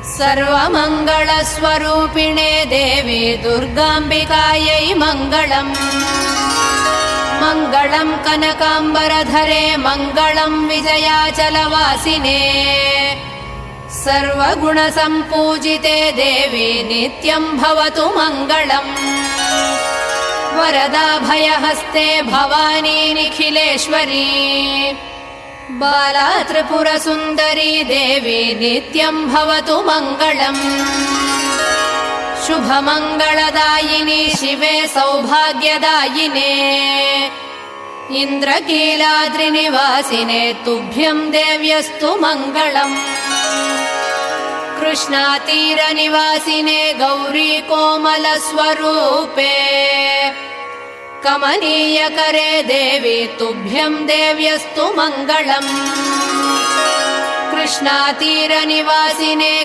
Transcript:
सर्वमङ्गलस्वरूपिणे देवी दुर्गाम्बिकायै मङ्गलम्। मङ्गलम् कनकाम्बरधरे मङ्गलम् विजयाचलवासिने। सर्वगुणसम्पूजिते देवी नित्यम् भवतु मङ्गलम्। वरदाभयहस्ते भवानी निखिलेश्वरी। बाला त्रिपुरसुन्दरी देवी नित्यम् भवतु मङ्गलम्। शुभमङ्गलदायिनी शिवे सौभाग्यदायिने। इन्द्रकीलाद्रिनिवासिने तुभ्यम् देव्यस्तु मङ्गलम्। कृष्णातीरनिवासिने गौरी कोमलस्वरूपे। कमनीयकरे देवी तुभ्यम् देव्यस्तु मङ्गलम्। कृष्णातीरनिवासिने